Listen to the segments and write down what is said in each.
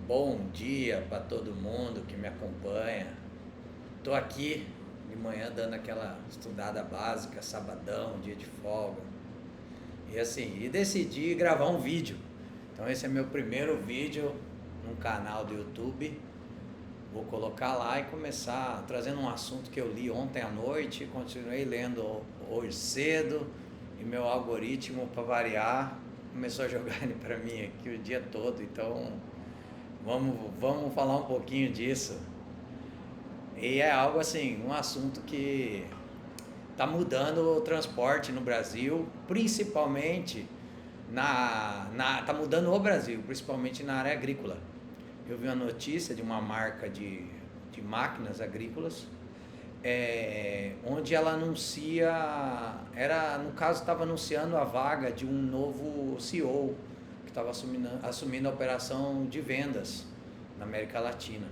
Bom dia para todo mundo que me acompanha. Tô aqui de manhã dando aquela estudada básica, sabadão, dia de folga. E decidi gravar um vídeo. Então esse é meu primeiro vídeo num canal do YouTube. Vou colocar lá e começar trazendo um assunto que eu li ontem à noite, continuei lendo hoje cedo e meu algoritmo, para variar, começou a jogar ele para mim aqui o dia todo. Então vamos falar um pouquinho disso. E é algo assim, um assunto que está mudando o transporte no Brasil, principalmente tá mudando o Brasil, principalmente na área agrícola. Eu vi uma notícia de uma marca de máquinas agrícolas, onde ela anuncia, no caso estava anunciando a vaga de um novo CEO que estava assumindo a operação de vendas na América Latina.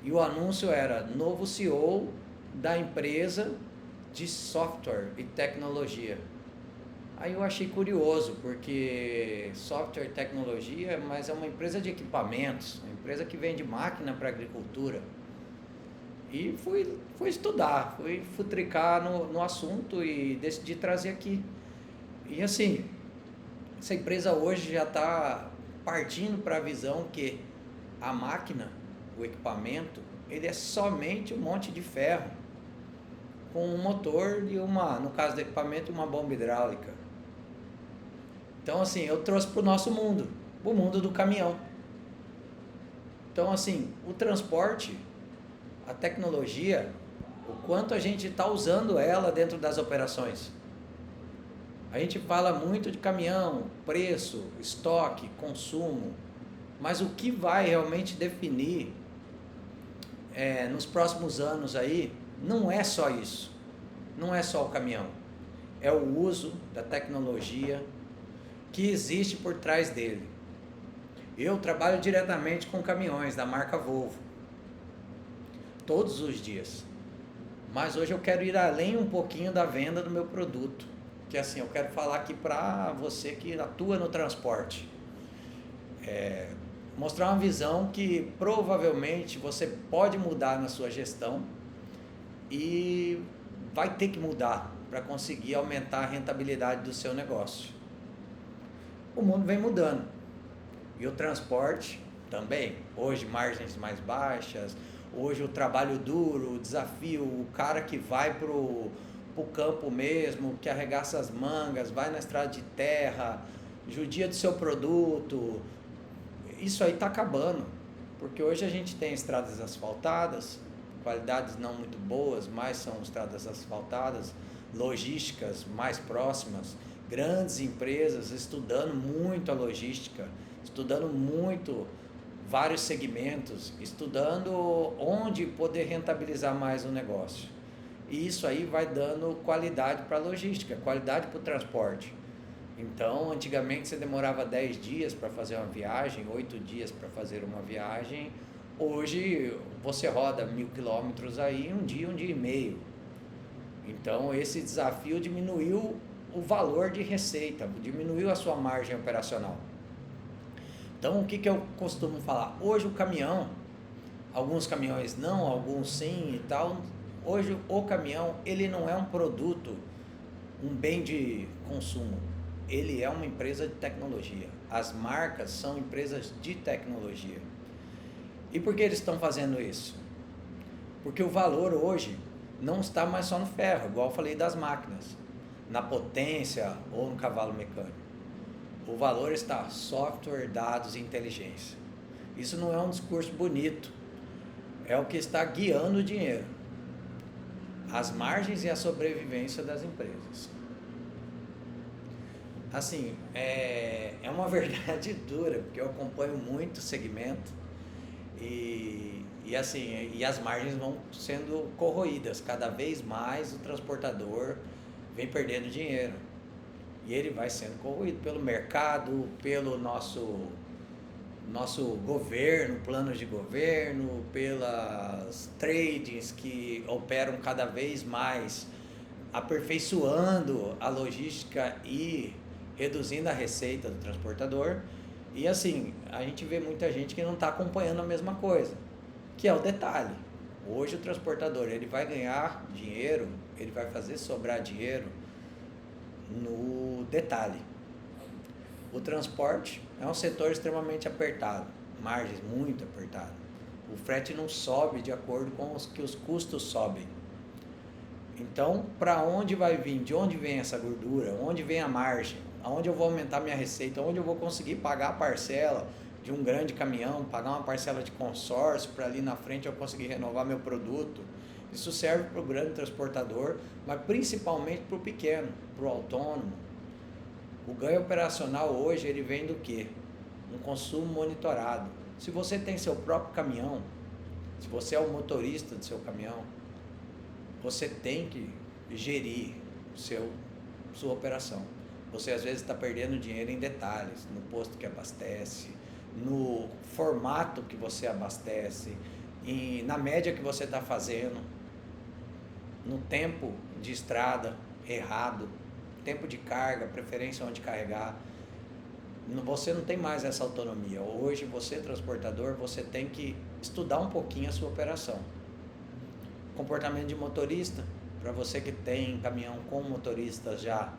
E o anúncio era novo CEO da empresa de software e tecnologia. Aí eu achei curioso, porque software e tecnologia, mas é uma empresa de equipamentos, uma empresa que vende máquina para agricultura. E fui estudar, fui futricar no assunto e decidi trazer aqui. E assim, essa empresa hoje já está partindo para a visão que a máquina, o equipamento, ele é somente um monte de ferro com um motor e no caso do equipamento, uma bomba hidráulica. Então assim, eu trouxe para o nosso mundo, o mundo do caminhão. Então assim, o transporte, a tecnologia, o quanto a gente está usando ela dentro das operações. A gente fala muito de caminhão, preço, estoque, consumo, mas o que vai realmente definir nos próximos anos aí não é só isso, não é só o caminhão, é o uso da tecnologia que existe por trás dele. Eu trabalho diretamente com caminhões da marca Volvo, todos os dias, mas hoje eu quero ir além um pouquinho da venda do meu produto, que assim, eu quero falar aqui para você que atua no transporte, mostrar uma visão que provavelmente você pode mudar na sua gestão e vai ter que mudar para conseguir aumentar a rentabilidade do seu negócio. O mundo vem mudando e o transporte também. Hoje margens mais baixas, hoje o trabalho duro, o desafio, o cara que vai pro campo mesmo, que arregaça as mangas, vai na estrada de terra, judia do seu produto. Isso aí está acabando, porque hoje a gente tem estradas asfaltadas, qualidades não muito boas, mas são estradas asfaltadas, logísticas mais próximas, grandes empresas estudando muito a logística, estudando muito vários segmentos, estudando onde poder rentabilizar mais o negócio. E isso aí vai dando qualidade para a logística, qualidade para o transporte. Então, antigamente você demorava 10 dias para fazer uma viagem, 8 dias para fazer uma viagem. Hoje você roda 1.000 quilômetros aí um dia e meio. Então, esse desafio diminuiu o valor de receita, diminuiu a sua margem operacional. Então, o que eu costumo falar? Hoje o caminhão, alguns caminhões não, alguns sim e tal. Hoje o caminhão, ele não é um produto, um bem de consumo. Ele é uma empresa de tecnologia. As marcas são empresas de tecnologia. E por que eles estão fazendo isso? Porque o valor hoje não está mais só no ferro, igual eu falei das máquinas, na potência ou no cavalo mecânico. O valor está software, dados e inteligência. Isso não é um discurso bonito, é o que está guiando o dinheiro, as margens e a sobrevivência das empresas. Assim, é uma verdade dura, porque eu acompanho muito o segmento e as margens vão sendo corroídas. Cada vez mais o transportador vem perdendo dinheiro e ele vai sendo corroído pelo mercado, pelo nosso governo, planos de governo, pelas tradings que operam cada vez mais, aperfeiçoando a logística e reduzindo a receita do transportador. E assim, a gente vê muita gente que não está acompanhando a mesma coisa, que é o detalhe. Hoje o transportador, ele vai ganhar dinheiro, ele vai fazer sobrar dinheiro no detalhe. O transporte é um setor extremamente apertado, margens muito apertadas. O frete não sobe de acordo com os que os custos sobem. Então, para onde vai vir? De onde vem essa gordura? Onde vem a margem? Aonde eu vou aumentar minha receita? Onde eu vou conseguir pagar a parcela de um grande caminhão, pagar uma parcela de consórcio para ali na frente eu conseguir renovar meu produto? Isso serve para o grande transportador, mas principalmente para o pequeno, para o autônomo. O ganho operacional hoje ele vem do quê? Um consumo monitorado. Se você tem seu próprio caminhão, se você é o motorista do seu caminhão, você tem que gerir sua operação. Você às vezes está perdendo dinheiro em detalhes, no posto que abastece, no formato que você abastece, na média que você está fazendo, no tempo de estrada errado, tempo de carga, preferência onde carregar. Você não tem mais essa autonomia. Hoje você, transportador, você tem que estudar um pouquinho a sua operação. Comportamento de motorista, para você que tem caminhão com motorista já,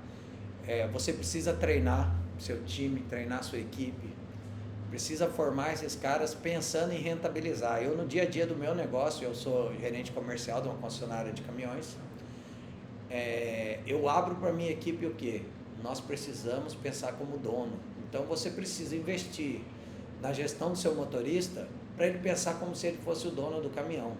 você precisa treinar seu time, treinar sua equipe, precisa formar esses caras pensando em rentabilizar. Eu no dia a dia do meu negócio, eu sou gerente comercial de uma concessionária de caminhões, eu abro para minha equipe o quê? Nós precisamos pensar como dono. Então você precisa investir na gestão do seu motorista para ele pensar como se ele fosse o dono do caminhão.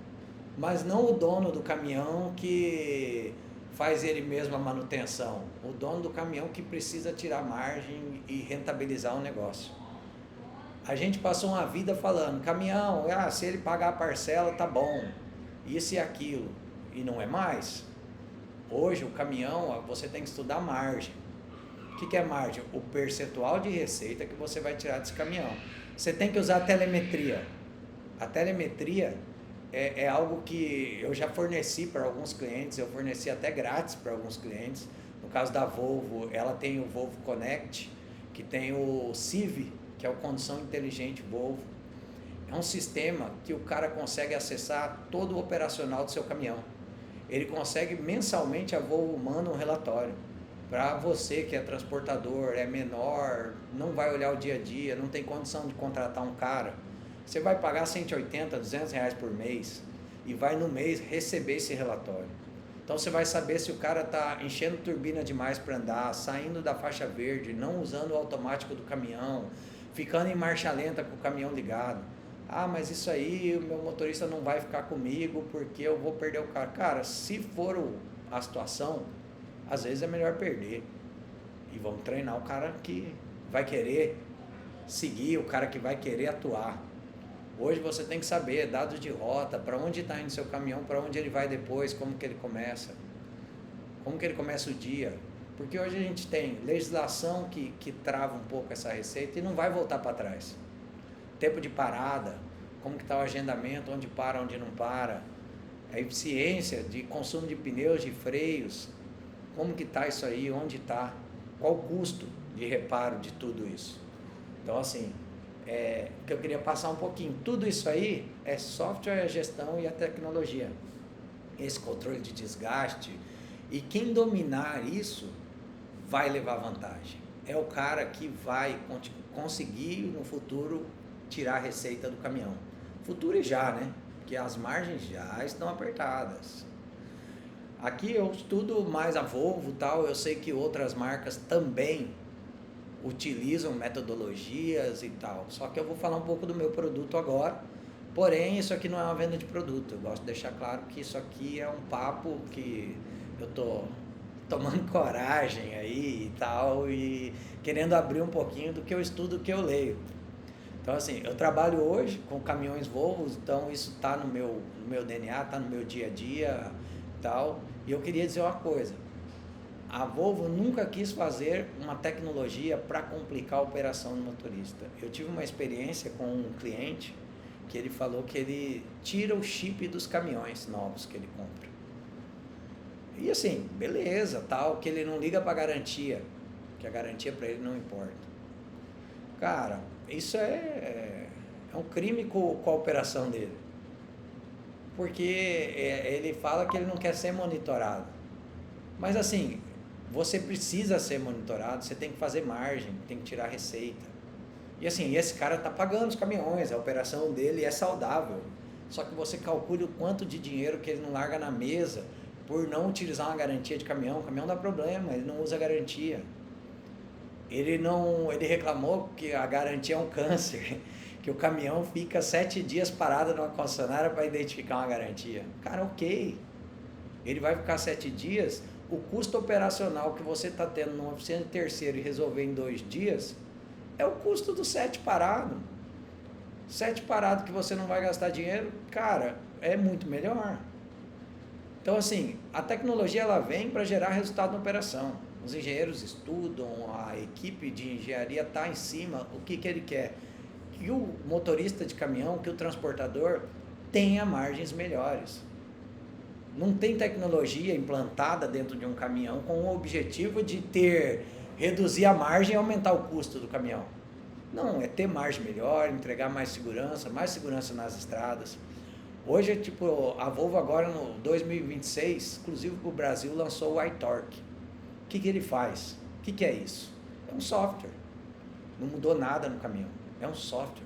Mas não o dono do caminhão que faz ele mesmo a manutenção. O dono do caminhão que precisa tirar margem e rentabilizar o negócio. A gente passou uma vida falando, caminhão, se ele pagar a parcela tá bom, isso e aquilo. E não é mais. Hoje o caminhão, você tem que estudar margem. O que é margem? O percentual de receita que você vai tirar desse caminhão. Você tem que usar a telemetria. A telemetria é algo que eu já forneci para alguns clientes, eu forneci até grátis para alguns clientes. No caso da Volvo, ela tem o Volvo Connect, que tem o CIV, que é o Condução Inteligente Volvo. É um sistema que o cara consegue acessar todo o operacional do seu caminhão. Ele consegue mensalmente, a Volvo manda um relatório. Para você que é transportador, é menor, não vai olhar o dia a dia, não tem condição de contratar um cara, você vai pagar 180, 200 reais por mês e vai no mês receber esse relatório. Então você vai saber se o cara está enchendo turbina demais para andar, saindo da faixa verde, não usando o automático do caminhão, ficando em marcha lenta com o caminhão ligado. Mas isso aí o meu motorista não vai ficar comigo porque eu vou perder o carro. Cara, se for a situação, às vezes é melhor perder. E vamos treinar o cara que vai querer seguir, o cara que vai querer atuar. Hoje você tem que saber dados de rota, para onde está indo seu caminhão, para onde ele vai depois, como que ele começa o dia. Porque hoje a gente tem legislação que trava um pouco essa receita e não vai voltar para trás. Tempo de parada, como que está o agendamento, onde para, onde não para. A eficiência de consumo de pneus, de freios, como que está isso aí, onde está, qual o custo de reparo de tudo isso. Então assim, que eu queria passar um pouquinho, tudo isso aí é software, a gestão e a tecnologia. Esse controle de desgaste, e quem dominar isso vai levar vantagem. É o cara que vai conseguir no futuro tirar a receita do caminhão. Futuro e já, né? Porque as margens já estão apertadas. Aqui eu estudo mais a Volvo e tal, eu sei que outras marcas também utilizam metodologias e tal, só que eu vou falar um pouco do meu produto agora, porém isso aqui não é uma venda de produto, eu gosto de deixar claro que isso aqui é um papo que eu tô tomando coragem aí e tal, e querendo abrir um pouquinho do que eu estudo, do que eu leio. Então assim, eu trabalho hoje com caminhões Volvo, então isso está no meu DNA, está no meu dia a dia e tal, e eu queria dizer uma coisa, a Volvo nunca quis fazer uma tecnologia para complicar a operação do motorista. Eu tive uma experiência com um cliente que ele falou que ele tira o chip dos caminhões novos que ele compra. E assim, beleza, tal, que ele não liga para garantia, que a garantia para ele não importa. Cara, isso é um crime com a operação dele. Porque ele fala que ele não quer ser monitorado. Mas assim, você precisa ser monitorado, você tem que fazer margem, tem que tirar receita. E assim, esse cara está pagando os caminhões, a operação dele é saudável. Só que você calcule o quanto de dinheiro que ele não larga na mesa por não utilizar uma garantia de caminhão. O caminhão dá problema, ele não usa garantia. Ele reclamou que a garantia é um câncer, que o caminhão fica 7 dias parado numa concessionária para identificar uma garantia. Cara, ok. Ele vai ficar 7 dias, o custo operacional que você está tendo numa oficina de terceiro e resolver em 2 dias é o custo do 7 parado. 7 parado que você não vai gastar dinheiro, cara, é muito melhor. Então assim, a tecnologia ela vem para gerar resultado na operação. Os engenheiros estudam, a equipe de engenharia está em cima, o que ele quer? Que o motorista de caminhão, que o transportador tenha margens melhores. Não tem tecnologia implantada dentro de um caminhão com o objetivo de reduzir a margem e aumentar o custo do caminhão. Não, é ter margem melhor, entregar mais segurança nas estradas. Hoje, tipo, a Volvo agora no 2026, exclusivo para o Brasil, lançou o iTorque. O que ele faz? O que é isso? É um software. Não mudou nada no caminhão. É um software.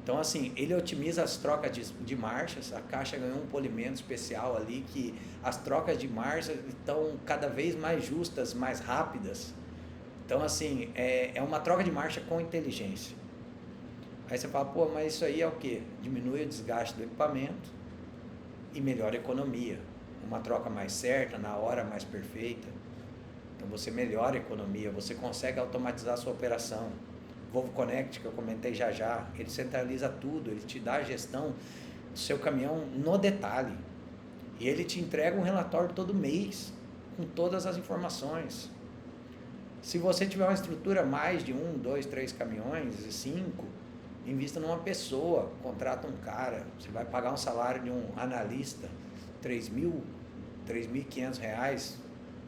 Então, assim, ele otimiza as trocas de marchas. A caixa ganhou um polimento especial ali, que as trocas de marchas estão cada vez mais justas, mais rápidas. Então, assim, é uma troca de marcha com inteligência. Aí você fala, pô, mas isso aí é o quê? Diminui o desgaste do equipamento e melhora a economia. Uma troca mais certa, na hora mais perfeita. Então, você melhora a economia, você consegue automatizar a sua operação. Volvo Connect, que eu comentei já, ele centraliza tudo, ele te dá a gestão do seu caminhão no detalhe. E ele te entrega um relatório todo mês, com todas as informações. Se você tiver uma estrutura mais de 1, 2, 3 caminhões, 5, invista numa pessoa, contrata um cara, você vai pagar um salário de um analista, R$3.000, R$3.500,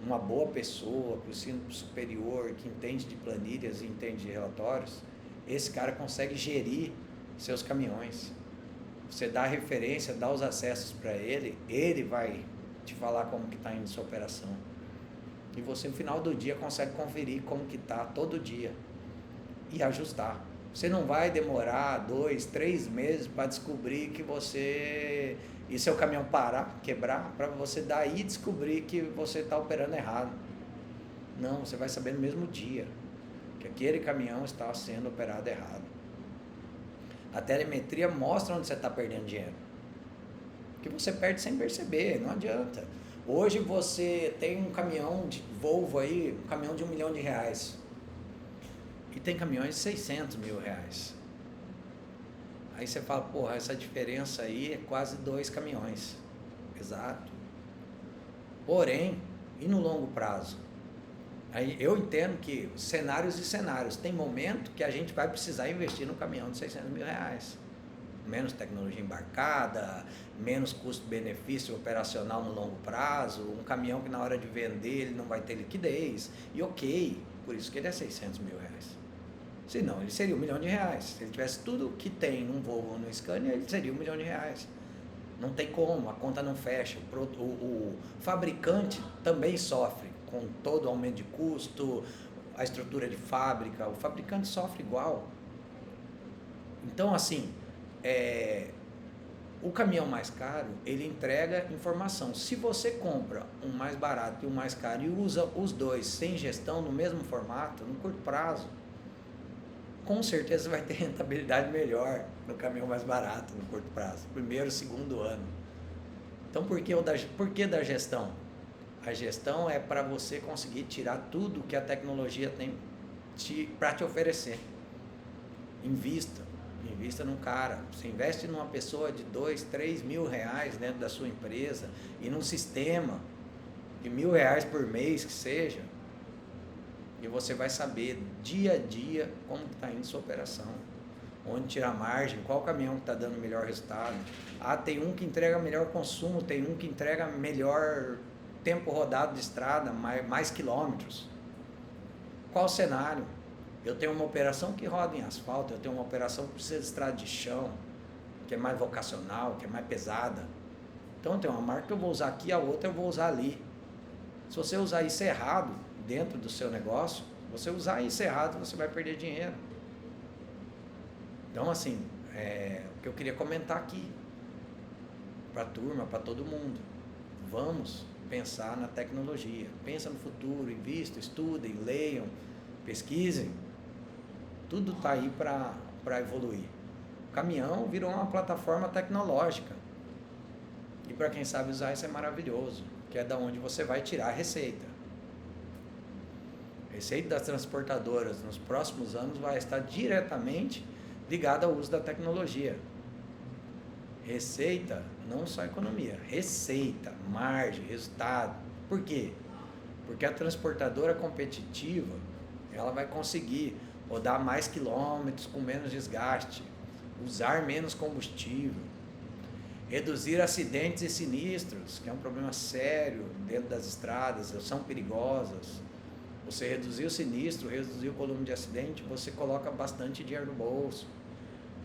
uma boa pessoa, para o ensino superior, que entende de planilhas e entende de relatórios, esse cara consegue gerir seus caminhões. Você dá a referência, dá os acessos para ele, ele vai te falar como que está indo sua operação. E você no final do dia consegue conferir como que está todo dia e ajustar. Você não vai demorar 2, 3 meses para descobrir que você... E seu caminhão parar, quebrar, para você daí descobrir que você está operando errado. Não, você vai saber no mesmo dia que aquele caminhão está sendo operado errado. A telemetria mostra onde você está perdendo dinheiro. Que você perde sem perceber, não adianta. Hoje você tem um caminhão de Volvo aí, um caminhão de R$1 milhão. E tem caminhões de R$600 mil. Aí você fala, porra, essa diferença aí é quase 2 caminhões. Exato. Porém, e no longo prazo? Aí eu entendo que cenários e cenários. Tem momento que a gente vai precisar investir no caminhão de R$600 mil. Menos tecnologia embarcada, menos custo-benefício operacional no longo prazo, um caminhão que na hora de vender ele não vai ter liquidez. E ok, por isso que ele é R$600 mil. Se não, ele seria R$1 milhão. Se ele tivesse tudo que tem num Volvo ou no Scania, ele seria R$1 milhão. Não tem como, a conta não fecha. O fabricante também sofre com todo o aumento de custo, a estrutura de fábrica, o fabricante sofre igual. Então, assim, o caminhão mais caro, ele entrega informação. Se você compra um mais barato e um mais caro e usa os dois sem gestão no mesmo formato, no curto prazo, com certeza vai ter rentabilidade melhor no caminhão mais barato no curto prazo, primeiro, segundo ano. Então, por que da gestão? A gestão é para você conseguir tirar tudo que a tecnologia tem para te oferecer. Invista num cara. Você investe numa pessoa de R$2, R$3 mil dentro da sua empresa e num sistema de R$1.000 por mês que seja. E você vai saber dia a dia como está indo sua operação, onde tirar margem, qual caminhão que está dando melhor resultado. Ah, tem um que entrega melhor consumo, tem um que entrega melhor tempo rodado de estrada, mais quilômetros. Qual o cenário? Eu tenho uma operação que roda em asfalto, eu tenho uma operação que precisa de estrada de chão, que é mais vocacional, que é mais pesada. Então tem uma marca que eu vou usar aqui, a outra eu vou usar ali. Se você usar isso errado dentro do seu negócio, você usar isso errado, você vai perder dinheiro. Então assim, o que eu queria comentar aqui, para a turma, para todo mundo, vamos pensar na tecnologia, pensa no futuro, invistam, estudem, leiam, pesquisem, tudo está aí para evoluir. O caminhão virou uma plataforma tecnológica, e para quem sabe usar isso é maravilhoso, que é da onde você vai tirar a receita. A receita das transportadoras nos próximos anos vai estar diretamente ligada ao uso da tecnologia. Receita, não só economia, receita, margem, resultado. Por quê? Porque a transportadora competitiva, ela vai conseguir rodar mais quilômetros com menos desgaste, usar menos combustível, reduzir acidentes e sinistros, que é um problema sério dentro das estradas, são perigosas. Você reduzir o sinistro, reduzir o volume de acidente, você coloca bastante dinheiro no bolso.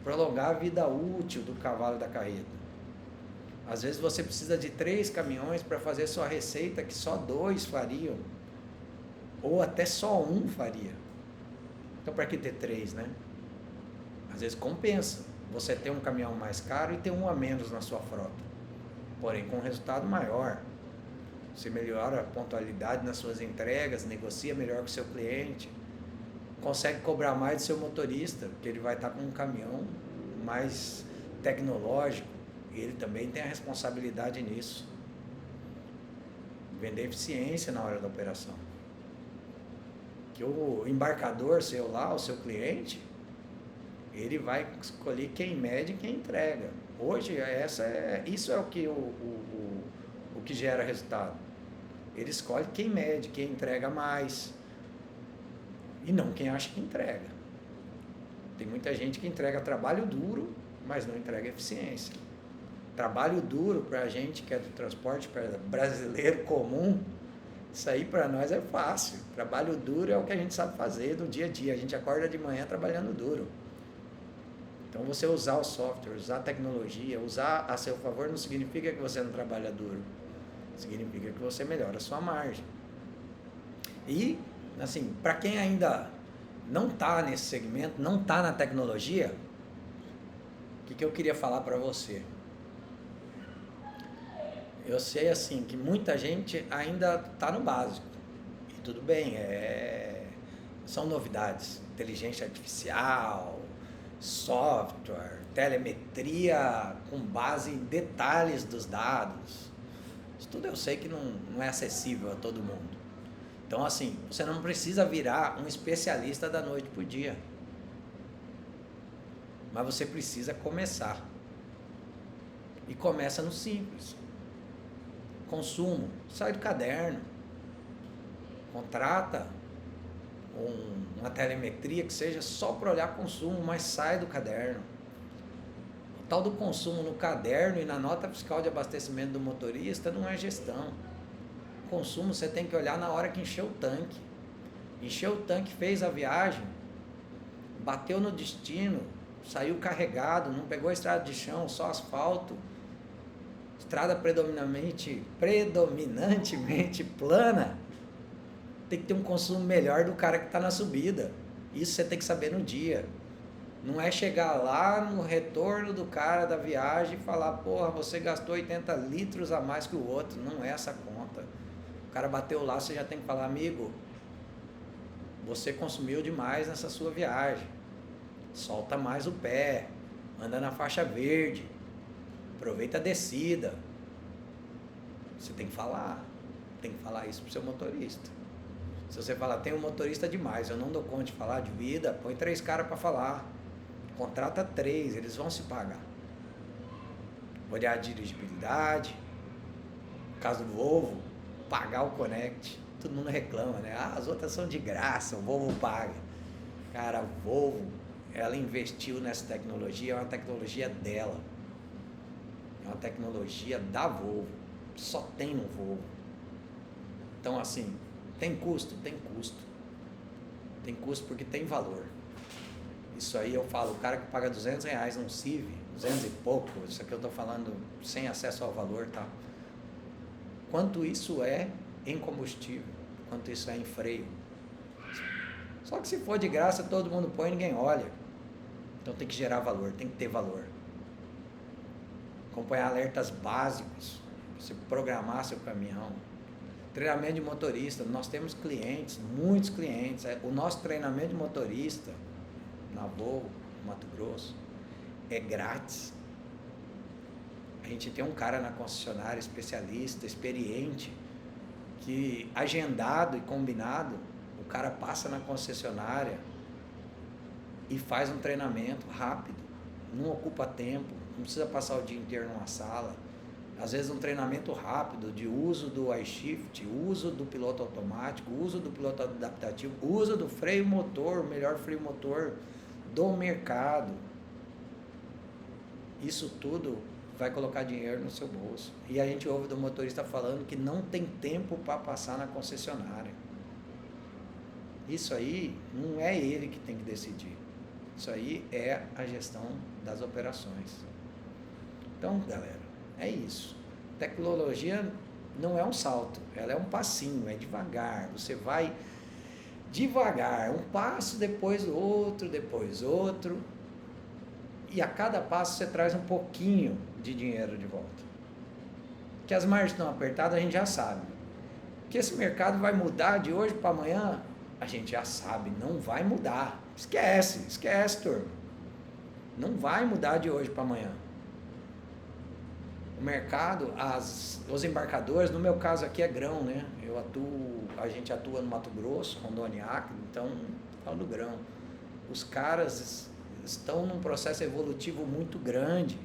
Prolongar a vida útil do cavalo da carreta. Às vezes você precisa de 3 caminhões para fazer sua receita que só 2 fariam, ou até só 1 faria. Então para que ter 3, né? Às vezes compensa você ter um caminhão mais caro e ter um a menos na sua frota, porém com um resultado maior. Você melhora a pontualidade nas suas entregas, negocia melhor com o seu cliente, consegue cobrar mais do seu motorista, porque ele vai estar com um caminhão mais tecnológico, e ele também tem a responsabilidade nisso. Vender eficiência na hora da operação. Que o embarcador seu lá, o seu cliente, ele vai escolher quem mede e quem entrega. Hoje, isso é o que gera resultado. Ele escolhe quem mede, quem entrega mais, e não quem acha que entrega. Tem muita gente que entrega trabalho duro, mas não entrega eficiência. Trabalho duro para a gente que é do transporte brasileiro comum, isso aí para nós é fácil. Trabalho duro é o que a gente sabe fazer no dia a dia. A gente acorda de manhã trabalhando duro. Então você usar o software, usar a tecnologia, usar a seu favor não significa que você não trabalha duro. Significa que você melhora a sua margem. E, assim, para quem ainda não está nesse segmento, não está na tecnologia, o que eu queria falar para você? Eu sei, assim, que muita gente ainda está no básico. E tudo bem, são novidades. Inteligência artificial, software, telemetria com base em detalhes dos dados. Isso tudo eu sei que não é acessível a todo mundo. Então, assim, você não precisa virar um especialista da noite para o dia. Mas você precisa começar. E começa no simples. Consumo. Sai do caderno. Contrata uma telemetria que seja só para olhar consumo, mas sai do caderno. O tal do consumo no caderno e na nota fiscal de abastecimento do motorista não é gestão. Consumo você tem que olhar na hora que encheu o tanque. Encheu o tanque, fez a viagem, bateu no destino, saiu carregado, não pegou a estrada de chão, só asfalto, estrada predominantemente plana, tem que ter um consumo melhor do cara que está na subida. Isso você tem que saber no dia. Não é chegar lá no retorno do cara da viagem e falar, porra, você gastou 80 litros a mais que o outro. Não é essa conta. O cara bateu lá, você já tem que falar, amigo, você consumiu demais nessa sua viagem. Solta mais o pé, anda na faixa verde, aproveita a descida. Você tem que falar isso pro seu motorista. Se você falar, tem um motorista demais, eu não dou conta de falar de vida, põe 3 caras para falar. Contrata 3, eles vão se pagar. Olhar a dirigibilidade, no caso do Volvo, pagar o Connect. Todo mundo reclama, né? As outras são de graça, o Volvo paga. Cara, a Volvo, ela investiu nessa tecnologia, é uma tecnologia dela. É uma tecnologia da Volvo. Só tem no Volvo. Então, assim, tem custo? Tem custo. Tem custo porque tem valor. Isso aí eu falo, o cara que paga R$200 num CIV, 200 e pouco, isso aqui eu estou falando sem acesso ao valor, tá? Quanto isso é em combustível, quanto isso é em freio. Só que se for de graça, todo mundo põe e ninguém olha. Então tem que gerar valor, tem que ter valor. Acompanhar alertas básicos, você programar seu caminhão. Treinamento de motorista, nós temos clientes, muitos clientes. O nosso treinamento de motorista na Volvo, no Mato Grosso, é grátis. A gente tem um cara na concessionária, especialista, experiente, que agendado e combinado, o cara passa na concessionária e faz um treinamento rápido, não ocupa tempo, não precisa passar o dia inteiro numa sala. Às vezes um treinamento rápido de uso do iShift, uso do piloto automático, uso do piloto adaptativo, uso do freio motor, o melhor freio motor do mercado. Isso tudo vai colocar dinheiro no seu bolso. E a gente ouve do motorista falando que não tem tempo para passar na concessionária. Isso aí não é ele que tem que decidir. Isso aí é a gestão das operações. Então, galera, é isso. Tecnologia não é um salto, ela é um passinho, é devagar. Você vai devagar, um passo depois outro, e a cada passo você traz um pouquinho de dinheiro de volta. Que as margens estão apertadas, a gente já sabe. Que esse mercado vai mudar de hoje para amanhã, a gente já sabe, não vai mudar. Esquece, turma. Não vai mudar de hoje para amanhã. O mercado, os embarcadores, no meu caso aqui é grão, né? A gente atua no Mato Grosso, Rondônia, Acre, então, falo do grão. Os caras estão num processo evolutivo muito grande,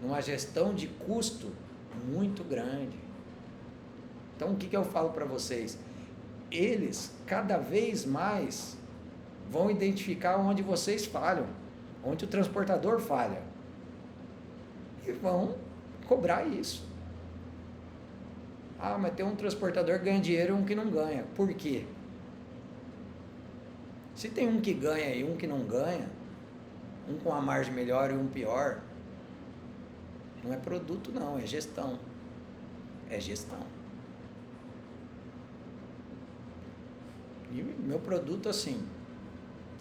numa gestão de custo muito grande. Então, o que eu falo para vocês? Eles, cada vez mais, vão identificar onde vocês falham, onde o transportador falha, e vão cobrar isso. Ah, mas tem um transportador que ganha dinheiro e um que não ganha. Por quê? Se tem um que ganha e um que não ganha, um com a margem melhor e um pior, não é produto não, é gestão. É gestão. E meu produto, assim,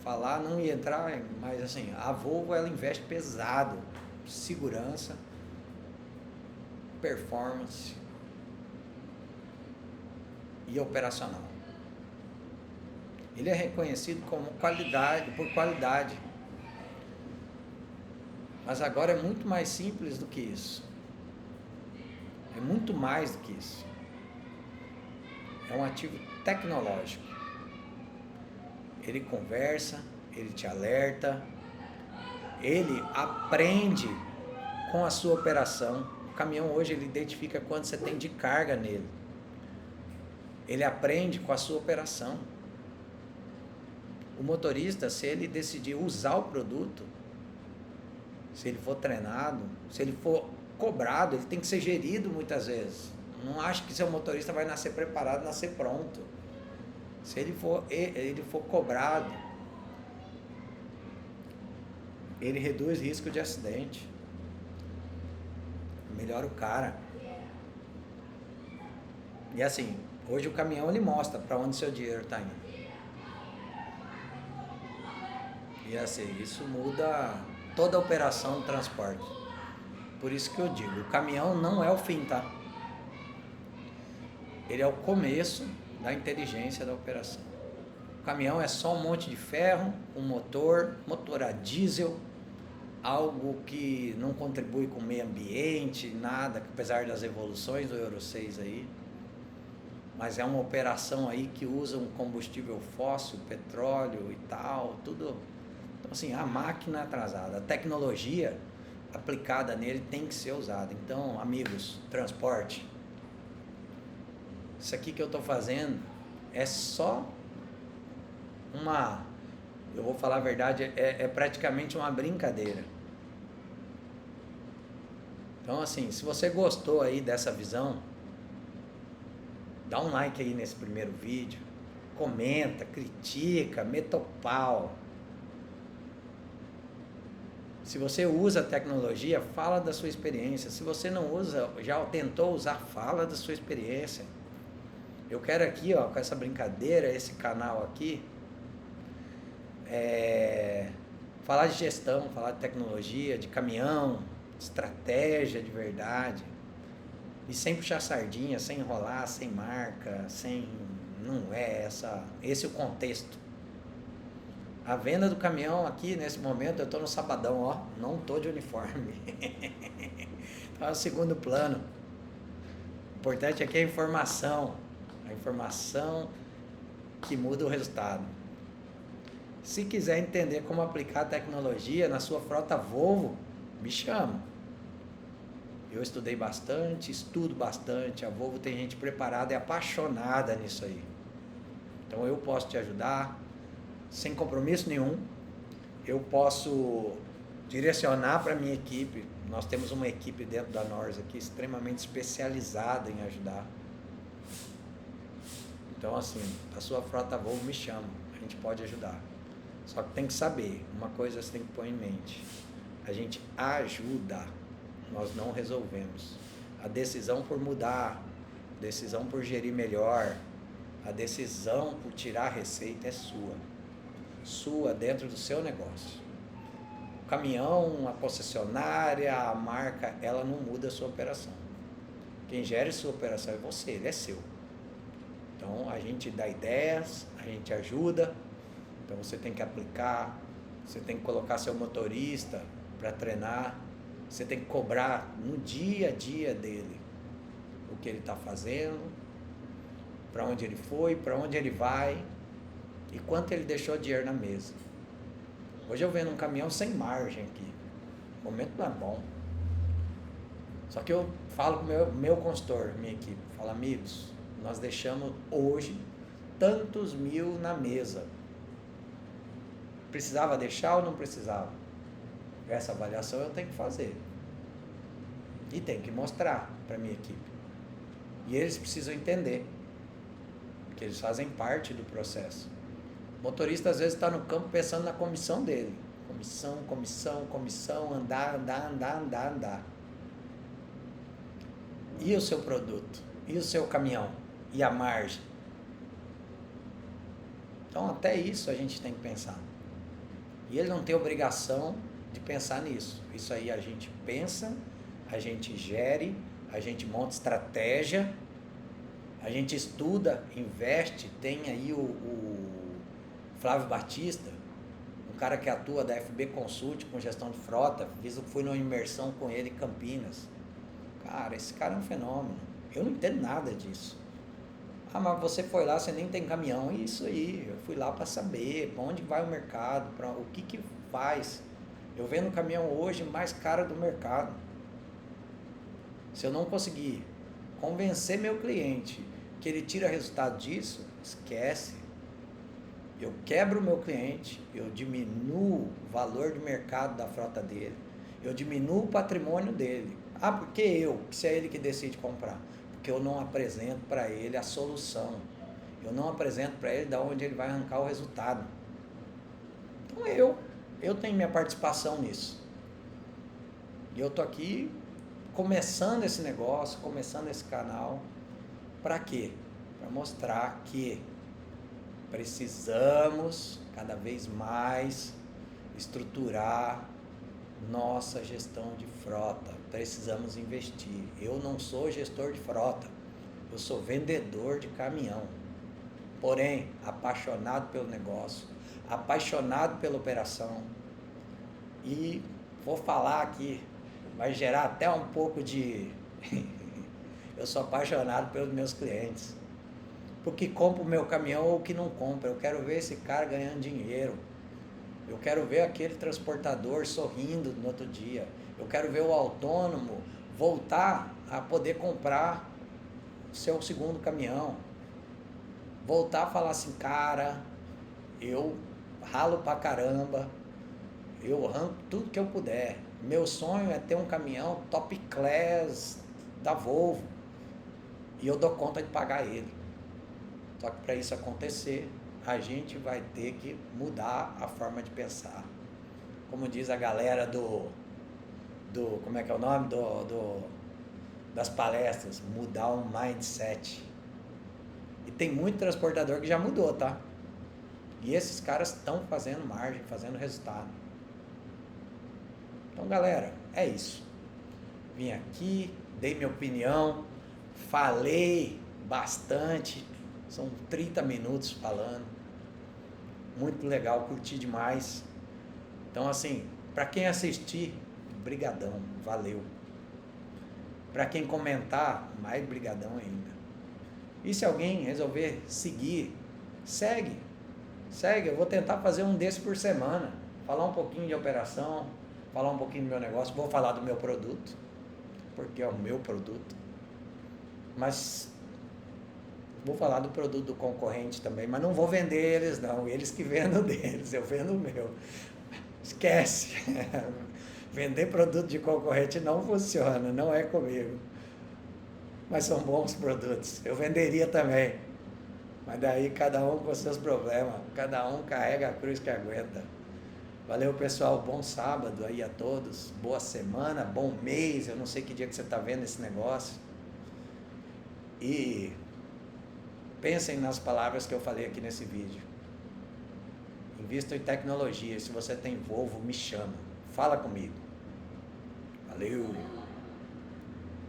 falar não ia entrar, mas assim, a Volvo, ela investe pesado, segurança, performance e operacional. Ele é reconhecido como qualidade, por qualidade. Mas agora é muito mais simples do que isso. É muito mais do que isso. É um ativo tecnológico. Ele conversa, ele te alerta, ele aprende com a sua operação. O caminhão hoje ele identifica quanto você tem de carga nele. Ele aprende com a sua operação. O motorista, se ele decidir usar o produto, se ele for treinado, se ele for cobrado, ele tem que ser gerido muitas vezes. Não acho que seu motorista vai nascer preparado, nascer pronto. Se ele for cobrado, ele reduz risco de acidente. Melhora o cara. E assim, hoje o caminhão ele mostra para onde seu dinheiro está indo. E assim, isso muda toda a operação do transporte. Por isso que eu digo, o caminhão não é o fim, tá? Ele é o começo da inteligência da operação. O caminhão é só um monte de ferro, um motor a diesel, algo que não contribui com o meio ambiente, nada, apesar das evoluções do Euro 6 aí. Mas é uma operação aí que usa um combustível fóssil, petróleo e tal, tudo. Então, assim, a máquina é atrasada, a tecnologia aplicada nele tem que ser usada. Então, amigos, transporte, isso aqui que eu estou fazendo é só eu vou falar a verdade, é praticamente uma brincadeira. Então, assim, se você gostou aí dessa visão, dá um like aí nesse primeiro vídeo, comenta, critica, meta o pau. Se você usa a tecnologia, fala da sua experiência. Se você não usa, já tentou usar, fala da sua experiência. Eu quero aqui, ó, com essa brincadeira, esse canal aqui, falar de gestão, falar de tecnologia, de caminhão, estratégia de verdade. E sem puxar sardinha, sem enrolar, sem marca, sem... Não é esse é o contexto. A venda do caminhão aqui, nesse momento, eu estou no sabadão, ó, não estou de uniforme. Está no segundo plano. O importante aqui é a informação que muda o resultado. Se quiser entender como aplicar a tecnologia na sua frota Volvo, me chama. Eu estudei bastante, estudo bastante, a Volvo tem gente preparada e apaixonada nisso aí. Então eu posso te ajudar, sem compromisso nenhum. Eu posso direcionar para a minha equipe. Nós temos uma equipe dentro da Nors aqui extremamente especializada em ajudar. Então assim, a sua frota Volvo me chama, a gente pode ajudar. Só que tem que saber, uma coisa você tem que pôr em mente. A gente ajuda, nós não resolvemos. A decisão por mudar, a decisão por gerir melhor, a decisão por tirar a receita é sua. Sua dentro do seu negócio. O caminhão, a concessionária, a marca, ela não muda a sua operação. Quem gera a sua operação é você, ele é seu. Então a gente dá ideias, a gente ajuda. Então você tem que aplicar, você tem que colocar seu motorista para treinar, você tem que cobrar no dia a dia dele o que ele está fazendo, para onde ele foi, para onde ele vai e quanto ele deixou de dinheiro na mesa. Hoje eu vendo um caminhão sem margem aqui, o momento não é bom. Só que eu falo com o meu consultor, minha equipe, falo, amigos, nós deixamos hoje tantos mil na mesa. Precisava deixar ou não precisava? Essa avaliação eu tenho que fazer. E tenho que mostrar para a minha equipe. E eles precisam entender que eles fazem parte do processo. O motorista às vezes está no campo pensando na comissão dele. Comissão, andar. E o seu produto? E o seu caminhão? E a margem? Então até isso a gente tem que pensar. E ele não tem obrigação de pensar nisso. Isso aí a gente pensa, a gente gere, a gente monta estratégia, a gente estuda, investe. Tem aí o Flávio Batista, um cara que atua da FB Consult com gestão de frota. Fui numa imersão com ele em Campinas. Cara, esse cara é um fenômeno. Eu não entendo nada disso. Ah, mas você foi lá, você nem tem caminhão. Isso aí, eu fui lá para saber para onde vai o mercado, para o que faz. Eu vendo um caminhão hoje mais caro do mercado. Se eu não conseguir convencer meu cliente que ele tira resultado disso, esquece. Eu quebro o meu cliente, eu diminuo o valor de mercado da frota dele, eu diminuo o patrimônio dele. Ah, por que eu? Se é ele que decide comprar. Porque eu não apresento para ele a solução. Eu não apresento para ele de onde ele vai arrancar o resultado. Então eu tenho minha participação nisso. E eu estou aqui começando esse negócio, começando esse canal. Para quê? Para mostrar que precisamos cada vez mais estruturar nossa gestão de frota. Precisamos investir. Eu não sou gestor de frota, eu sou vendedor de caminhão. Porém, apaixonado pelo negócio, apaixonado pela operação. E vou falar aqui, vai gerar até um pouco de... Eu sou apaixonado pelos meus clientes. Porque compra o meu caminhão ou que não compra. Eu quero ver esse cara ganhando dinheiro. Eu quero ver aquele transportador sorrindo no outro dia. Eu quero ver o autônomo voltar a poder comprar o seu segundo caminhão. Voltar a falar assim, cara, eu ralo pra caramba, eu arranco tudo que eu puder. Meu sonho é ter um caminhão top class da Volvo. E eu dou conta de pagar ele. Só que para isso acontecer, a gente vai ter que mudar a forma de pensar. Como diz a galera como é que é o nome? Das palestras, mudar o mindset. E tem muito transportador que já mudou, tá? E esses caras estão fazendo margem, fazendo resultado. Então, galera, é isso. Vim aqui, dei minha opinião, falei bastante, são 30 minutos falando. Muito legal, curti demais. Então, assim, para quem assistir, brigadão, valeu. Para quem comentar, mais brigadão ainda. E se alguém resolver seguir, segue, eu vou tentar fazer um desse por semana, falar um pouquinho de operação, falar um pouquinho do meu negócio, vou falar do meu produto, porque é o meu produto, mas vou falar do produto do concorrente também, mas não vou vender eles não, eles que vendam deles, eu vendo o meu. Esquece, vender produto de concorrente não funciona, não é comigo. Mas são bons produtos, eu venderia também. Mas daí cada um com seus problemas, cada um carrega a cruz que aguenta. Valeu, pessoal, bom sábado aí a todos, boa semana, bom mês, eu não sei que dia que você está vendo esse negócio. E pensem nas palavras que eu falei aqui nesse vídeo. Invista em tecnologia, se você tem Volvo, me chama, fala comigo. Valeu!